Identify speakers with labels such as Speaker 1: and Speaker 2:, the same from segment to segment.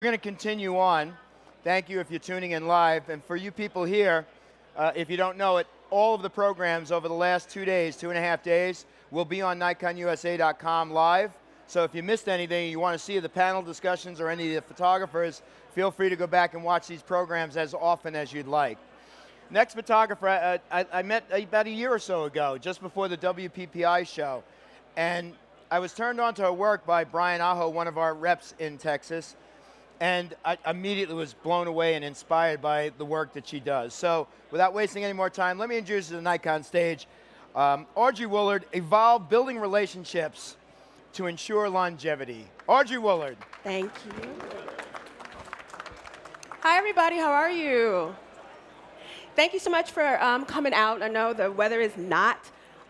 Speaker 1: We're going to continue on. Thank you if you're tuning in live. And for you people here, if you don't know it, all of the programs over the last 2 days, 2.5 days, will be on NikonUSA.com live. So if you missed anything, you want to see the panel discussions or any of the photographers, feel free to go back and watch these programs as often as you'd like. Next photographer, I met about a year or so ago, just before the WPPI show. And I was turned on to her work by Brian Aho, one of our reps in Texas. And I immediately was blown away and inspired by the work that she does. So without wasting any more time, let me introduce you to the Nikon stage. Audrey Woulard, Evolve Building Relationships to Ensure Longevity. Audrey Woulard.
Speaker 2: Thank you. Hi, everybody. How are you? Thank you so much for coming out. I know the weather is not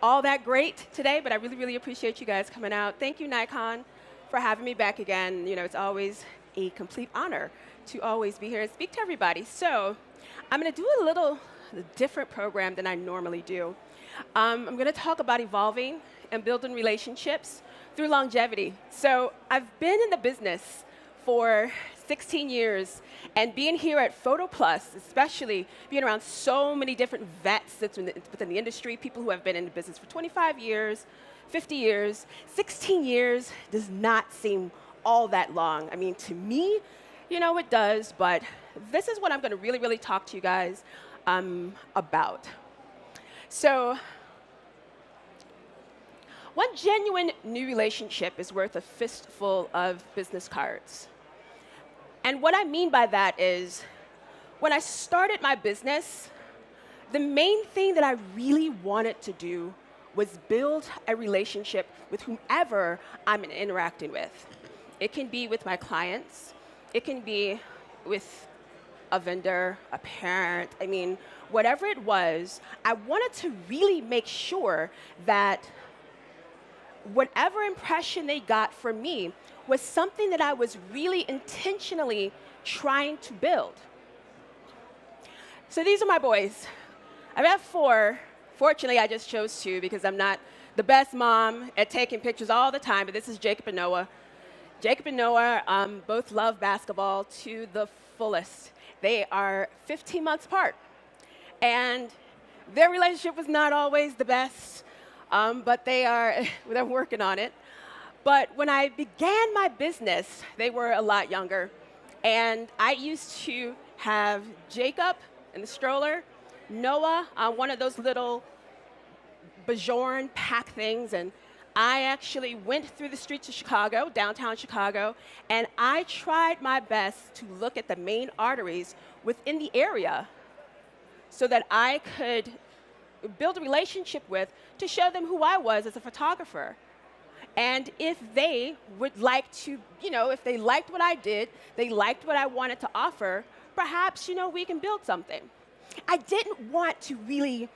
Speaker 2: all that great today, but I really, really appreciate you guys coming out. Thank you, Nikon, for having me back again. You know, it's always a complete honor to always be here and speak to everybody. So I'm going to do a little different program than I normally do. I'm going to talk about evolving and building relationships through longevity. So I've been in the business for 16 years, and being here at PhotoPlus, especially being around so many different vets that's within the industry, people who have been in the business for 25 years, 50 years, 16 years does not seem all that long. I mean, to me, you know, it does, but this is what I'm going to really, really talk to you guys about. So one genuine new relationship is worth a fistful of business cards. And what I mean by that is, when I started my business, the main thing that I really wanted to do was build a relationship with whomever I'm interacting with. It can be with my clients. It can be with a vendor, a parent. I mean, whatever it was, I wanted to really make sure that whatever impression they got from me was something that I was really intentionally trying to build. So these are my boys. I have 4. Fortunately, I just chose 2 because I'm not the best mom at taking pictures all the time, but this is Jacob and Noah. Jacob and Noah both love basketball to the fullest. They are 15 months apart. And their relationship was not always the best, but they're working on it. But when I began my business, they were a lot younger. And I used to have Jacob in the stroller, Noah on one of those little Bajorn pack things, and I actually went through the streets of Chicago, downtown Chicago, and I tried my best to look at the main arteries within the area so that I could build a relationship with to show them who I was as a photographer. And if they would like to, you know, if they liked what I did, they liked what I wanted to offer, perhaps, you know, we can build something. I didn't want to really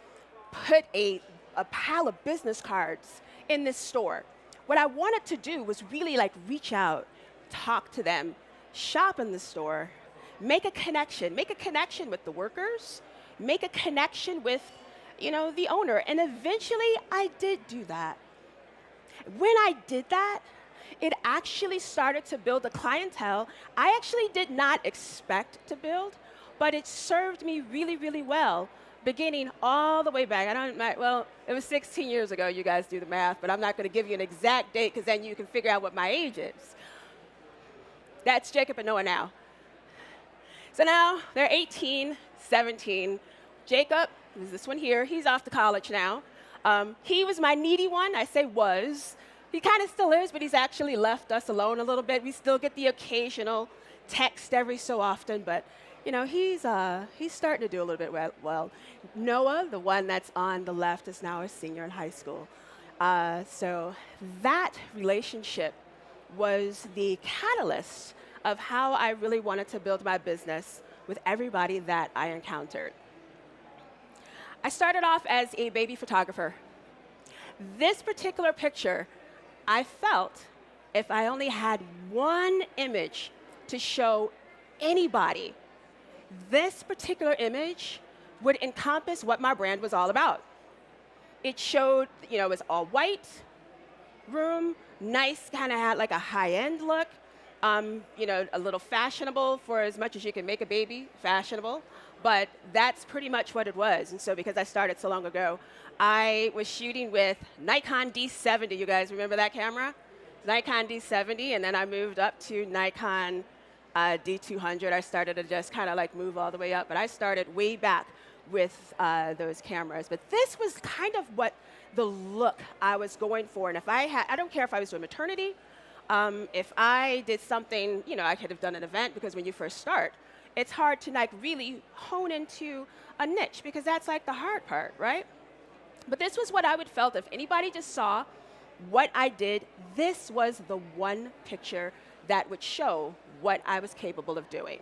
Speaker 2: put a pile of business cards in this store. What I wanted to do was really like reach out, talk to them, shop in the store, make a connection with the workers, make a connection with, you know, the owner. And eventually I did do that. When I did that, it actually started to build a clientele I actually did not expect to build, but it served me really, really well, beginning all the way back. Well, it was 16 years ago. You guys do the math, but I'm not going to give you an exact date because then you can figure out what my age is. That's Jacob and Noah now. So now they're 18, 17. Jacob, is this one here, he's off to college now. He was my needy one. I say was. He kind of still is, but he's actually left us alone a little bit. We still get the occasional text every so often, but you know, he's starting to do a little bit well. Noah, the one that's on the left, is now a senior in high school. So that relationship was the catalyst of how I really wanted to build my business with everybody that I encountered. I started off as a baby photographer. This particular picture, I felt if I only had one image to show anybody, this particular image would encompass what my brand was all about. It showed, you know, it was all white room, nice, kind of had like a high-end look. you know, a little fashionable for as much as you can make a baby fashionable, but that's pretty much what it was. And so because I started so long ago, I was shooting with Nikon D70. You guys remember that camera? Nikon D70, and then I moved up to Nikon D200. I started to just kind of like move all the way up, but I started way back with those cameras. But this was kind of what the look I was going for. And if I had, I don't care if I was doing maternity, if I did something, you know, I could have done an event, because when you first start, it's hard to like really hone into a niche, because that's like the hard part, right? But this was what I would felt if anybody just saw what I did. This was the one picture that would show what I was capable of doing.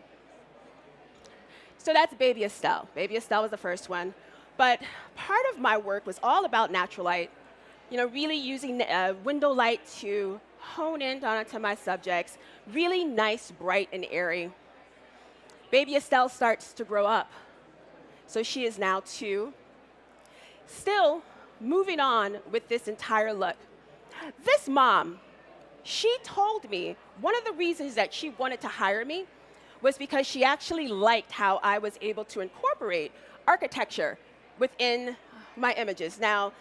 Speaker 2: So that's Baby Estelle. Baby Estelle was the first one. But part of my work was all about natural light, you know, really using window light to hone in onto my subjects, really nice, bright, and airy. Baby Estelle starts to grow up. So she is now 2. Still moving on with this entire look. This mom, she told me one of the reasons that she wanted to hire me was because she actually liked how I was able to incorporate architecture within my images. Now,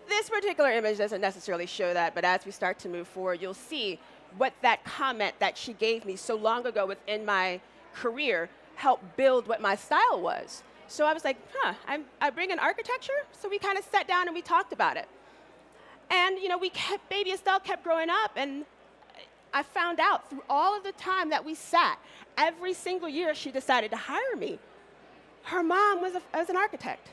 Speaker 2: this particular image doesn't necessarily show that, but as we start to move forward, you'll see what that comment that she gave me so long ago within my career helped build what my style was. So I was like, I bring in architecture? So we kind of sat down and we talked about it. And, you know, Baby Estelle kept growing up, and I found out through all of the time that we sat, every single year she decided to hire me, her mom was an architect.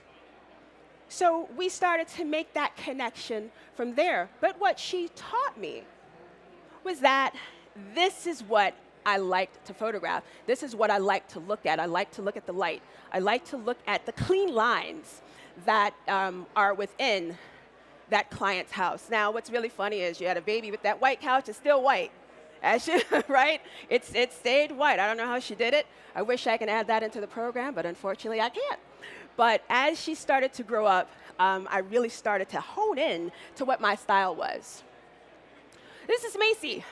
Speaker 2: So we started to make that connection from there. But what she taught me was that this is what I liked to photograph. This is what I like to look at. I like to look at the light. I like to look at the clean lines that are within that client's house. Now, what's really funny is you had a baby with that white couch. It's still white, right? It stayed white. I don't know how she did it. I wish I could add that into the program, but unfortunately I can't. But as she started to grow up, I really started to hone in to what my style was. This is Macy.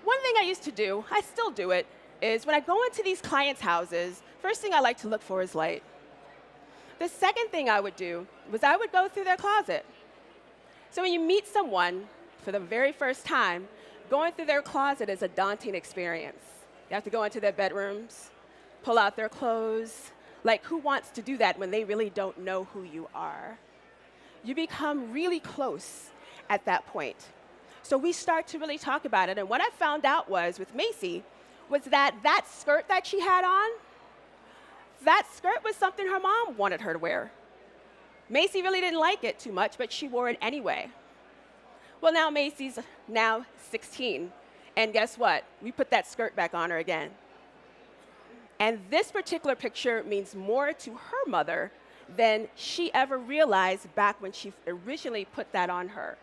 Speaker 2: One thing I used to do, I still do it, is when I go into these clients' houses, first thing I like to look for is light. The second thing I would do was I would go through their closet. So when you meet someone for the very first time, going through their closet is a daunting experience. You have to go into their bedrooms, pull out their clothes. Like, who wants to do that when they really don't know who you are? You become really close at that point. So we start to really talk about it. And what I found out was, with Macy, was that skirt that she had on, that skirt was something her mom wanted her to wear. Macy really didn't like it too much, but she wore it anyway. Well, now Macy's now 16. And guess what? We put that skirt back on her again. And this particular picture means more to her mother than she ever realized back when she originally put that on her.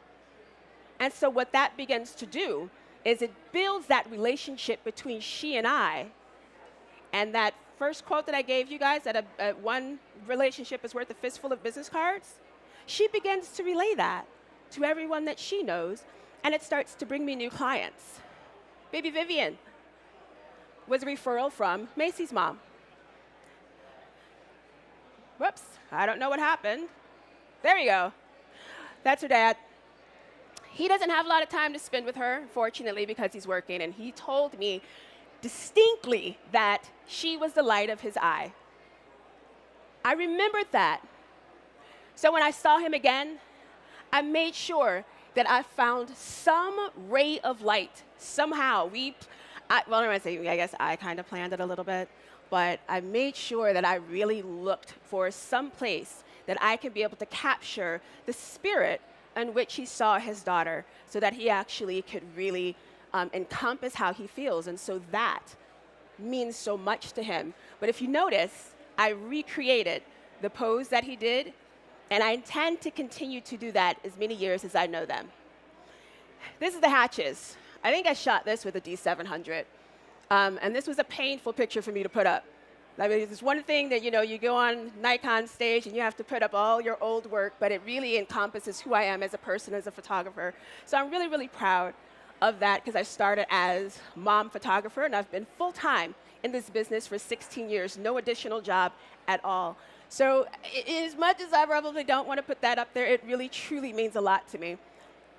Speaker 2: And so what that begins to do is it builds that relationship between she and I. And that first quote that I gave you guys, that one relationship is worth a fistful of business cards, she begins to relay that to everyone that she knows, and it starts to bring me new clients. Baby Vivian was a referral from Macy's mom. Whoops, I don't know what happened. There we go. That's her dad. He doesn't have a lot of time to spend with her, fortunately, because he's working, and he told me distinctly that she was the light of his eye. I remembered that. So when I saw him again, I made sure that I found some ray of light somehow. I guess I kind of planned it a little bit, but I made sure that I really looked for some place that I could be able to capture the spirit in which he saw his daughter, so that he actually could really encompass how he feels. And so that means so much to him. But if you notice, I recreated the pose that he did, and I intend to continue to do that as many years as I know them. This is the hatches. I think I shot this with a D700. And this was a painful picture for me to put up. I mean, it's one thing that, you go on Nikon stage and you have to put up all your old work, but it really encompasses who I am as a person, as a photographer. So I'm really, really proud of that because I started as mom photographer, and I've been full-time in this business for 16 years, no additional job at all. So as much as I probably don't want to put that up there, it really, truly means a lot to me.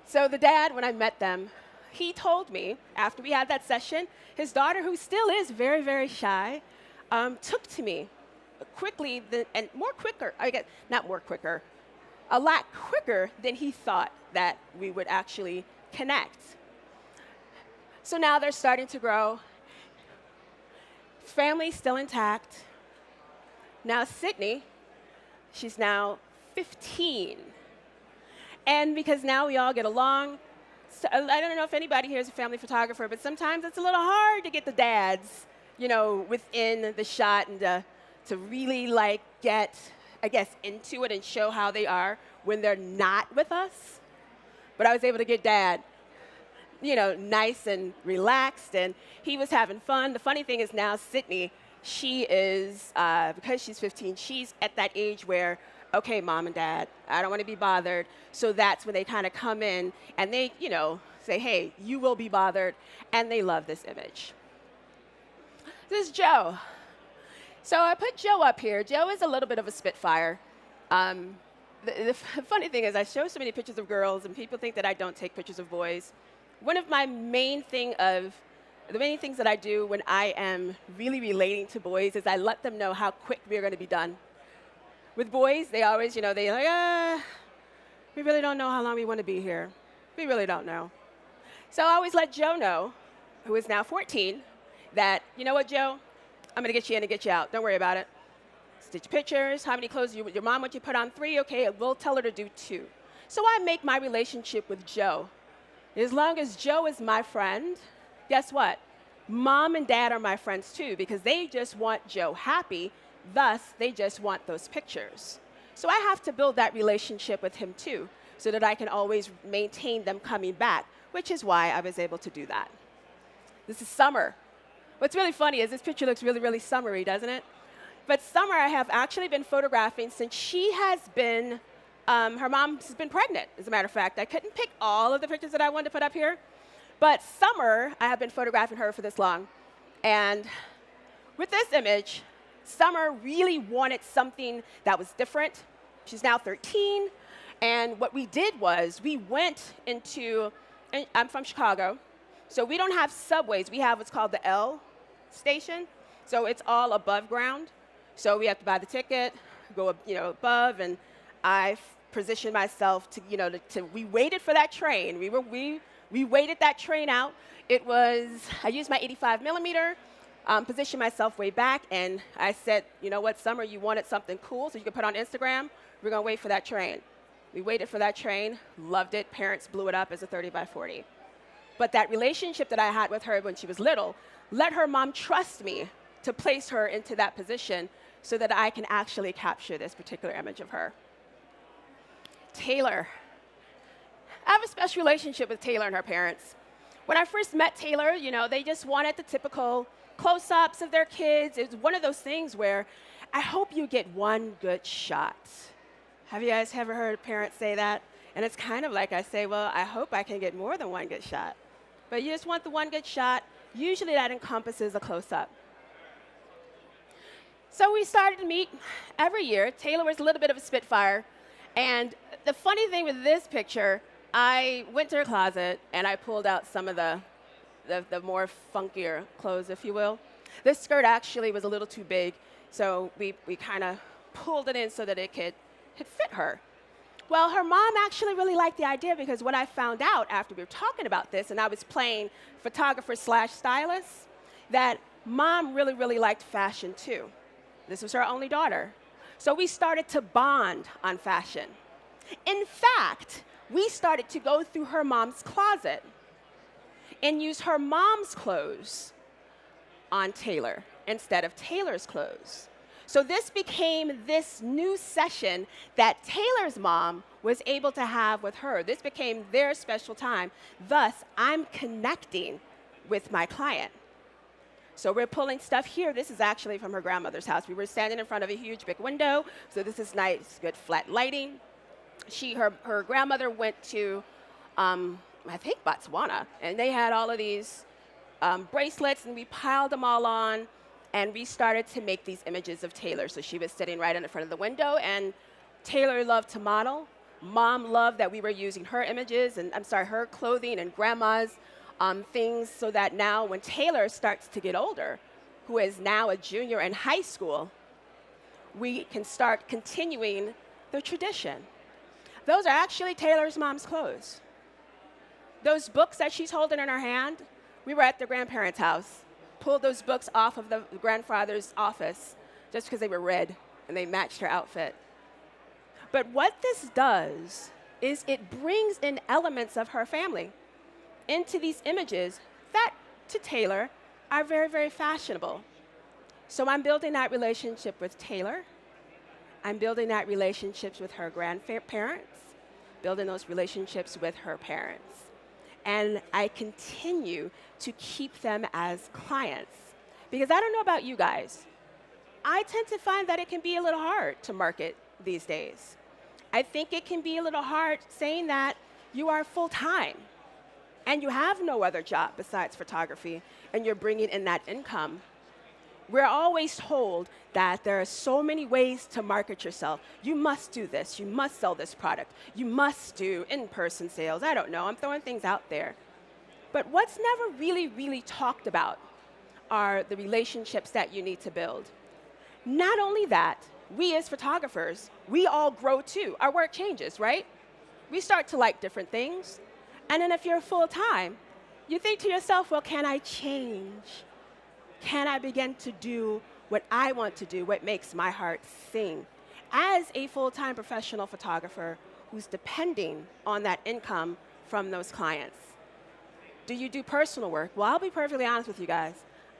Speaker 2: So the dad, when I met them, he told me, after we had that session, his daughter, who still is very, very shy, took to me quickly, and more quicker, I guess, not more quicker, a lot quicker than he thought that we would actually connect. So now they're starting to grow. Family's still intact. Now Sydney, she's now 15. And because now we all get along, so I don't know if anybody here is a family photographer, but sometimes it's a little hard to get the dads, within the shot and to really get, I guess, into it and show how they are when they're not with us. But I was able to get Dad, nice and relaxed, and he was having fun. The funny thing is now Sydney, she is, because she's 15, she's at that age where, okay, Mom and Dad, I don't want to be bothered. So that's when they kind of come in and they, say, hey, you will be bothered, and they love this image. This is Joe. So I put Joe up here. Joe is a little bit of a spitfire. The funny thing is I show so many pictures of girls, and people think that I don't take pictures of boys. One of the main things that I do when I am really relating to boys is I let them know how quick we're going to be done. With boys, they always, they're like, we really don't know how long we want to be here. We really don't know. So I always let Joe know, who is now 14, that, you know what, Joe? I'm going to get you in and get you out. Don't worry about it. Stitch pictures. How many clothes your mom wants you to put on? 3? Okay, we'll tell her to do 2. So I make my relationship with Joe. As long as Joe is my friend, guess what? Mom and Dad are my friends too, because they just want Joe happy. Thus, they just want those pictures. So I have to build that relationship with him too, so that I can always maintain them coming back, which is why I was able to do that. This is Summer. What's really funny is this picture looks really, really summery, doesn't it? But Summer I have actually been photographing since she has been, her mom has been pregnant, as a matter of fact. I couldn't pick all of the pictures that I wanted to put up here, but Summer, I have been photographing her for this long. And with this image, Summer really wanted something that was different. She's now 13, and what we did was we went into, and I'm from Chicago, so we don't have subways. We have what's called the L station, so it's all above ground. So we have to buy the ticket, go above, and I positioned myself to, we waited for that train. We waited that train out. I used my 85 millimeter, positioned myself way back, and I said, you know what, Summer, you wanted something cool so you could put on Instagram? We're going to wait for that train. We waited for that train, loved it. Parents blew it up as a 30 by 40. But that relationship that I had with her when she was little let her mom trust me to place her into that position so that I can actually capture this particular image of her. Taylor. I have a special relationship with Taylor and her parents. When I first met Taylor, they just wanted the typical close-ups of their kids. It was one of those things where I hope you get one good shot. Have you guys ever heard parents say that? And it's kind of like I say, well, I hope I can get more than one good shot. But you just want the one good shot. Usually that encompasses a close-up. So we started to meet every year. Taylor was a little bit of a spitfire. And the funny thing with this picture, I went to her closet and I pulled out some of the more funkier clothes, if you will. This skirt actually was a little too big, so we kind of pulled it in so that it could fit her. Well, her mom actually really liked the idea because when I found out after we were talking about this, and I was playing photographer/stylist, that Mom really, really liked fashion too. This was her only daughter. So we started to bond on fashion. In fact, we started to go through her mom's closet and use her mom's clothes on Taylor instead of Taylor's clothes. So this became this new session that Taylor's mom was able to have with her. This became their special time. Thus, I'm connecting with my client. So we're pulling stuff here. This is actually from her grandmother's house. We were standing in front of a huge big window, so this is nice, good flat lighting. Her grandmother went to I think Botswana, and they had all of these bracelets, and we piled them all on, and we started to make these images of Taylor. So she was sitting right in the front of the window, and Taylor loved to model. Mom loved that we were using her images, and her clothing and grandma's things, so that now when Taylor starts to get older, who is now a junior in high school, we can start continuing the tradition. Those are actually Taylor's mom's clothes. Those books that she's holding in her hand, we were at their grandparents' house, pulled those books off of the grandfather's office just because they were red and they matched her outfit. But what this does is it brings in elements of her family into these images that, to Taylor, are very, very fashionable. So I'm building that relationship with Taylor. I'm building that relationships with her grandparents, building those relationships with her parents. And I continue to keep them as clients. Because I don't know about you guys, I tend to find that it can be a little hard to market these days. I think it can be a little hard saying that you are full-time and you have no other job besides photography and you're bringing in that income. We're always told that there are so many ways to market yourself. You must do this. You must sell this product. You must do in-person sales. I don't know. I'm throwing things out there. But what's never really, really talked about are the relationships that you need to build. Not only that, we as photographers, we all grow too. Our work changes, right? We start to like different things. And then if you're full-time, you think to yourself, well, can I change? Can I begin to do what I want to do, what makes my heart sing? As a full-time professional photographer who's depending on that income from those clients. Do you do personal work? Well, I'll be perfectly honest with you guys.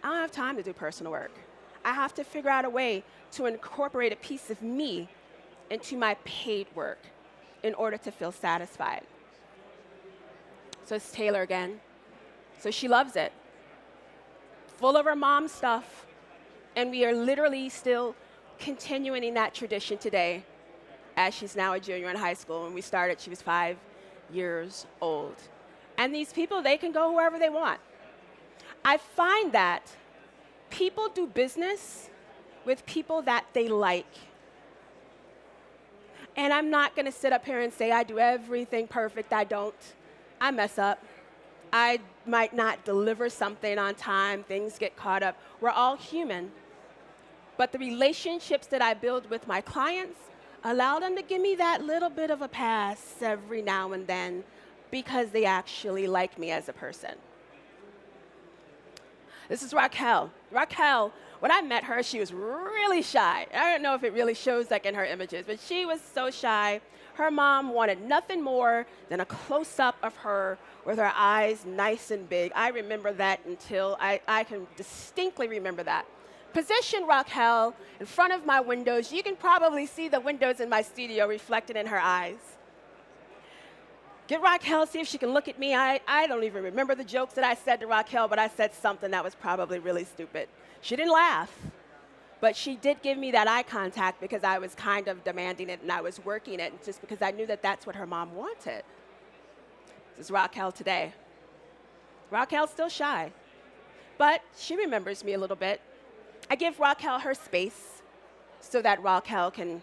Speaker 2: I don't have time to do personal work. I have to figure out a way to incorporate a piece of me into my paid work in order to feel satisfied. So it's Taylor again. So she loves it. Full of her mom's stuff. And we are literally still continuing that tradition today as she's now a junior in high school. When we started, she was 5 years old. And these people, they can go wherever they want. I find that people do business with people that they like. And I'm not going to sit up here and say I do everything perfect. I don't. I mess up. I might not deliver something on time. Things get caught up. We're all human. But the relationships that I build with my clients allow them to give me that little bit of a pass every now and then because they actually like me as a person. This is Raquel. Raquel, when I met her, she was really shy. I don't know if it really shows like in her images, but she was so shy. Her mom wanted nothing more than a close-up of her with her eyes nice and big. I remember that until I can distinctly remember that. Position Raquel in front of my windows. You can probably see the windows in my studio reflected in her eyes. Get Raquel, see if she can look at me. I don't even remember the jokes that I said to Raquel, but I said something that was probably really stupid. She didn't laugh, but she did give me that eye contact because I was kind of demanding it and I was working it just because I knew that that's what her mom wanted. This is Raquel today. Raquel's still shy, but she remembers me a little bit. I give Raquel her space so that Raquel can,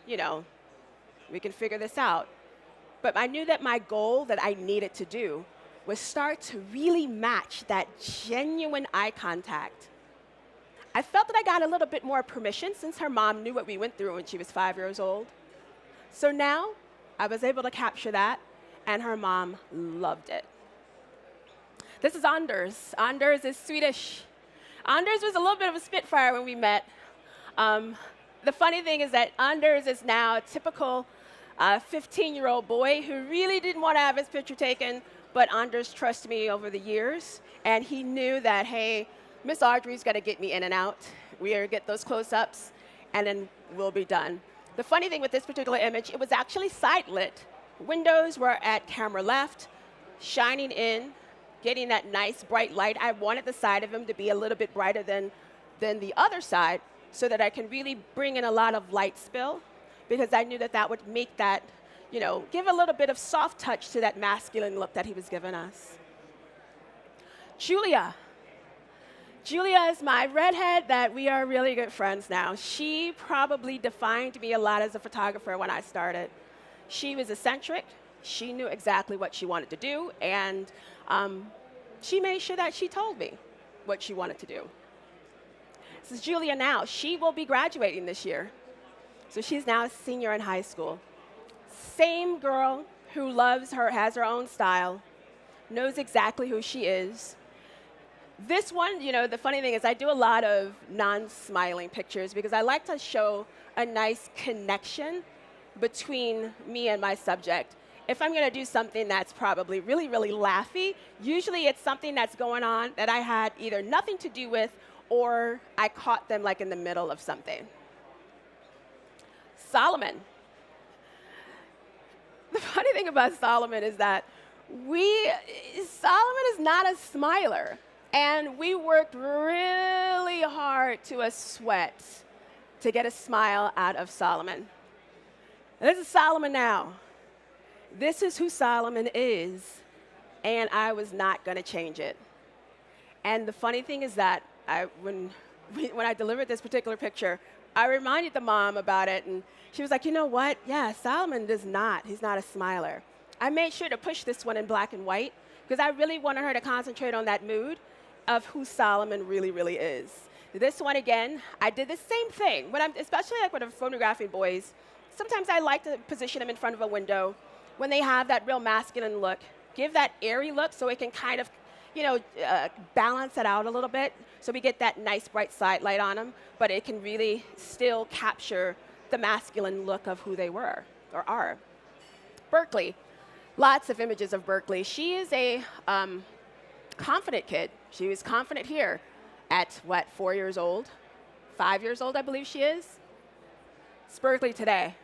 Speaker 2: we can figure this out. But I knew that my goal that I needed to do was start to really match that genuine eye contact. I felt that I got a little bit more permission since her mom knew what we went through when she was 5 years old. So now I was able to capture that, and her mom loved it. This is Anders. Anders is Swedish. Anders was a little bit of a spitfire when we met. The funny thing is that Anders is now a typical 15-year-old boy who really didn't want to have his picture taken, but Anders trusted me over the years, and he knew that, hey, Miss Audrey's got to get me in and out. We'll get those close-ups, and then we'll be done. The funny thing with this particular image, it was actually side-lit. Windows were at camera left, shining in, getting that nice bright light. I wanted the side of him to be a little bit brighter than the other side so that I can really bring in a lot of light spill, because I knew that that would make that give a little bit of soft touch to that masculine look that he was giving us. Julia. Julia is my redhead that we are really good friends now. She probably defined me a lot as a photographer when I started. She was eccentric. She knew exactly what she wanted to do, and she made sure that she told me what she wanted to do. This is Julia now. She will be graduating this year. So she's now a senior in high school. Same girl who loves her, has her own style, knows exactly who she is. This one, the funny thing is I do a lot of non-smiling pictures because I like to show a nice connection between me and my subject. If I'm going to do something that's probably really, really laughy, usually it's something that's going on that I had either nothing to do with or I caught them like in the middle of something. Solomon. The funny thing about Solomon is that Solomon is not a smiler. And we worked really hard to a sweat to get a smile out of Solomon. And this is Solomon now. This is who Solomon is, and I was not going to change it. And the funny thing is that when I delivered this particular picture, I reminded the mom about it, and she was like, you know what? Yeah, Solomon he's not a smiler. I made sure to push this one in black and white because I really wanted her to concentrate on that mood of who Solomon really, really is. This one, again, I did the same thing. Especially like when I'm photographing boys, sometimes I like to position them in front of a window when they have that real masculine look. Give that airy look so it can kind of, balance it out a little bit so we get that nice bright side light on them, but it can really still capture the masculine look of who they were or are. Berkeley. Lots of images of Berkeley. She is a confident kid. She was confident here at, 4 years old? 5 years old, I believe she is. It's Berkeley today.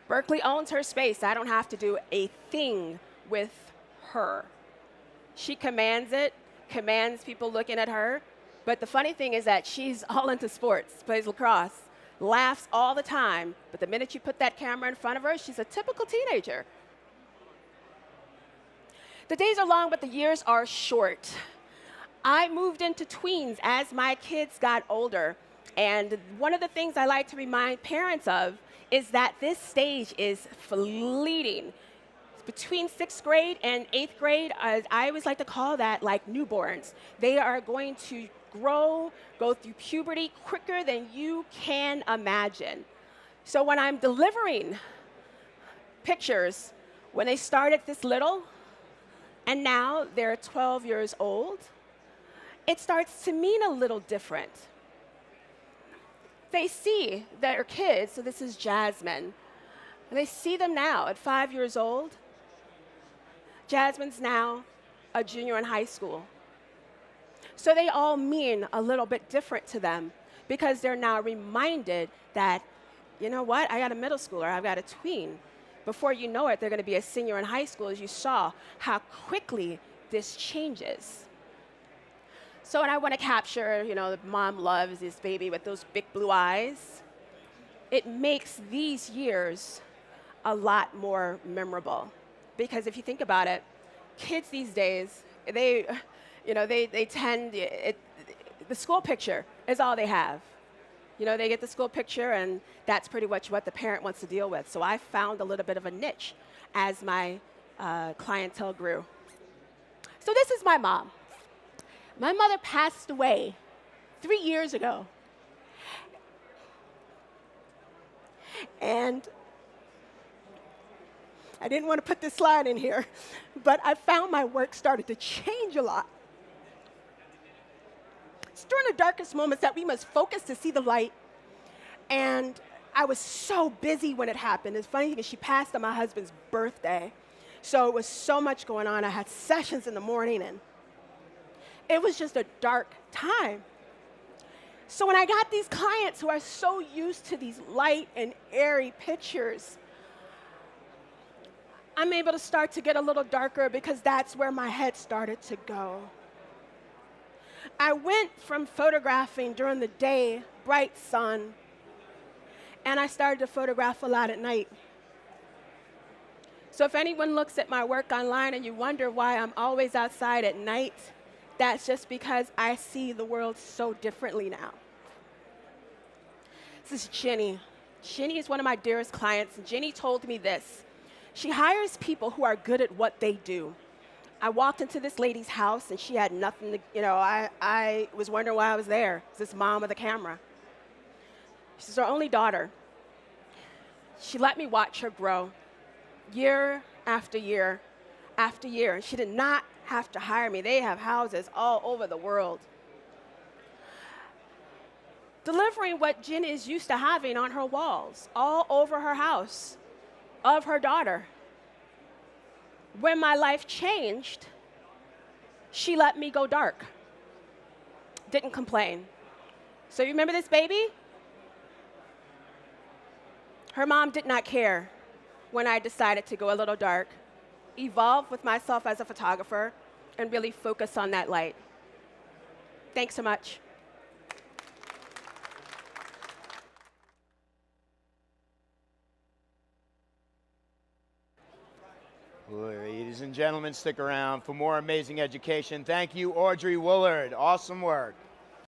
Speaker 2: Berkeley owns her space. I don't have to do a thing with her. She commands it, commands people looking at her. But the funny thing is that she's all into sports, plays lacrosse, laughs all the time. But the minute you put that camera in front of her, she's a typical teenager. The days are long, but the years are short. I moved into tweens as my kids got older. And one of the things I like to remind parents of is that this stage is fleeting. Between 6th grade and 8th grade, I always like to call that like newborns. They are going to grow, go through puberty quicker than you can imagine. So when I'm delivering pictures, when they started this little, and now they're 12 years old, it starts to mean a little different. They see their kids, so this is Jasmine, and they see them now at 5 years old. Jasmine's now a junior in high school. So they all mean a little bit different to them because they're now reminded that, you know what, I got a middle schooler, I've got a tween. Before you know it, they're going to be a senior in high school, as you saw how quickly this changes. So when I want to capture, the mom loves this baby with those big blue eyes, it makes these years a lot more memorable. Because if you think about it, kids these days, they tend, the school picture is all they have. They get the school picture, and that's pretty much what the parent wants to deal with. So I found a little bit of a niche as my clientele grew. So this is my mom. My mother passed away 3 years ago. And I didn't want to put this slide in here, but I found my work started to change a lot. It's during the darkest moments that we must focus to see the light. And I was so busy when it happened. It's funny because she passed on my husband's birthday. So it was so much going on. I had sessions in the morning, and it was just a dark time. So when I got these clients who are so used to these light and airy pictures, I'm able to start to get a little darker because that's where my head started to go. I went from photographing during the day, bright sun, and I started to photograph a lot at night. So if anyone looks at my work online and you wonder why I'm always outside at night, that's just because I see the world so differently now. This is Ginny. Ginny is one of my dearest clients, and Ginny told me this. She hires people who are good at what they do. I walked into this lady's house, and she had nothing to, I was wondering why I was there. It's this mom with a camera. She's her only daughter. She let me watch her grow year after year after year. She did not have to hire me. They have houses all over the world. Delivering what Jen is used to having on her walls, all over her house, of her daughter. When my life changed, she let me go dark. Didn't complain. So you remember this baby? Her mom did not care when I decided to go a little dark, evolve with myself as a photographer, and really focus on that light. Thanks so much.
Speaker 1: Ladies and gentlemen, stick around for more amazing education. Thank you, Audrey Woulard. Awesome work.